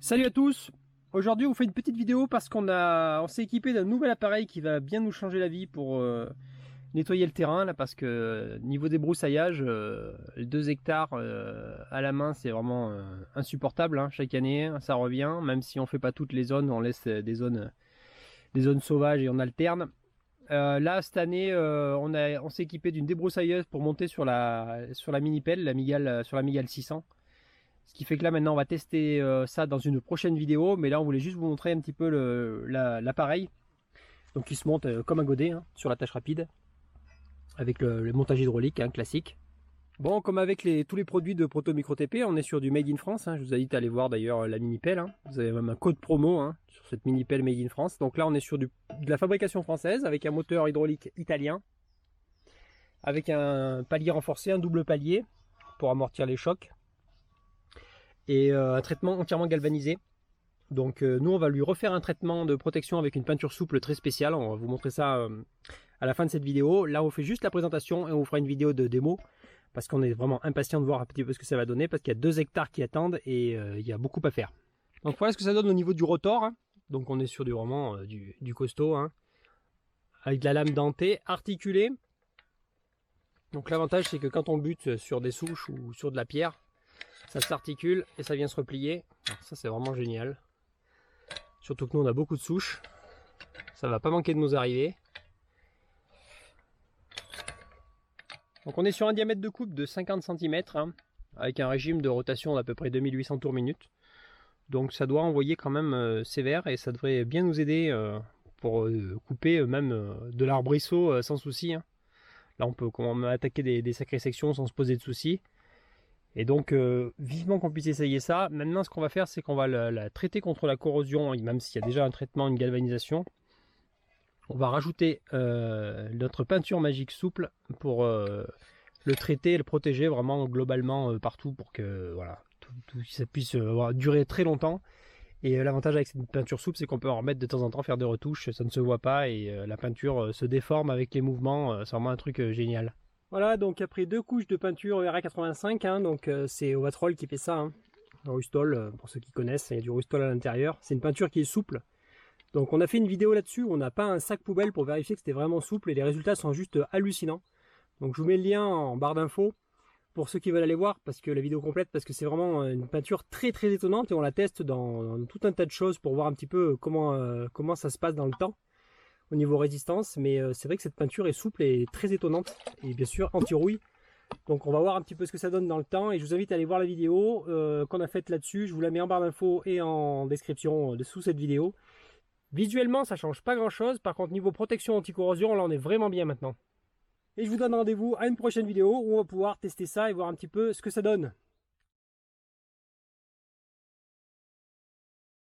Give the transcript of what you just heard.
Salut à tous. Aujourd'hui on fait une petite vidéo parce on s'est équipé d'un nouvel appareil qui va bien nous changer la vie pour nettoyer le terrain là, parce que niveau débroussaillage, 2 hectares à la main c'est vraiment insupportable, hein. Chaque année ça revient, même si on fait pas toutes les zones, on laisse des zones sauvages et on alterne. Là cette année on s'est équipé d'une débroussailleuse pour monter sur la mini pelle, sur la Migale 600. Ce qui fait que là maintenant on va tester ça dans une prochaine vidéo, mais là on voulait juste vous montrer un petit peu l'appareil. Donc il se monte comme un godet, hein, sur la tâche rapide, avec le montage hydraulique, hein, classique. Bon, comme avec tous les produits de Proto Micro TP, on est sur du Made in France, hein. Je vous invite à aller voir d'ailleurs la mini pelle, hein. Vous avez même un code promo, hein, sur cette mini pelle Made in France. Donc là on est sur de la fabrication française, avec un moteur hydraulique italien, avec un palier renforcé, un double palier pour amortir les chocs, et un traitement entièrement galvanisé. Donc nous on va lui refaire un traitement de protection avec une peinture souple très spéciale. On va vous montrer ça à la fin de cette vidéo. Là on fait juste la présentation et on vous fera une vidéo de démo, parce qu'on est vraiment impatient de voir un petit peu ce que ça va donner, parce qu'il y a 2 hectares qui attendent et il y a beaucoup à faire. Donc voilà ce que ça donne au niveau du rotor, hein. Donc on est sur vraiment du costaud, hein, avec de la lame dentée, articulée. Donc l'avantage c'est que quand on bute sur des souches ou sur de la pierre, ça s'articule et ça vient se replier. Alors ça c'est vraiment génial. Surtout que nous on a beaucoup de souches. Ça va pas manquer de nous arriver. Donc on est sur un diamètre de coupe de 50 cm, hein, avec un régime de rotation d'à peu près 2800 tours minute. Donc ça doit envoyer quand même sévère, et ça devrait bien nous aider pour couper même de l'arbrisseau sans souci, hein. Là on peut attaquer des sacrées sections sans se poser de soucis. Et donc vivement qu'on puisse essayer ça. Maintenant ce qu'on va faire, c'est qu'on va la traiter contre la corrosion, même s'il y a déjà un traitement, une galvanisation. On va rajouter notre peinture magique souple pour le traiter et le protéger vraiment globalement partout, pour que voilà, ça puisse durer très longtemps. Et l'avantage avec cette peinture souple, c'est qu'on peut en remettre de temps en temps, faire des retouches, ça ne se voit pas, et la peinture se déforme avec les mouvements. C'est vraiment un truc génial. Voilà, donc après 2 couches de peinture ERA85, hein, donc c'est Ovatrol qui fait ça, hein. Rustol, pour ceux qui connaissent, il y a du Rustol à l'intérieur. C'est une peinture qui est souple. Donc on a fait une vidéo là-dessus où on n'a pas un sac poubelle pour vérifier que c'était vraiment souple, et les résultats sont juste hallucinants. Donc je vous mets le lien en barre d'infos pour ceux qui veulent aller voir, parce que la vidéo complète, parce que c'est vraiment une peinture très très étonnante, et on la teste dans tout un tas de choses pour voir un petit peu comment ça se passe dans le temps au niveau résistance. Mais c'est vrai que cette peinture est souple et très étonnante, et bien sûr anti-rouille. Donc on va voir un petit peu ce que ça donne dans le temps, et je vous invite à aller voir la vidéo qu'on a faite là-dessus. Je vous la mets en barre d'infos et en description dessous cette vidéo. Visuellement ça change pas grand chose, par contre niveau protection anti-corrosion, là on est vraiment bien maintenant. Et je vous donne rendez-vous à une prochaine vidéo où on va pouvoir tester ça et voir un petit peu ce que ça donne.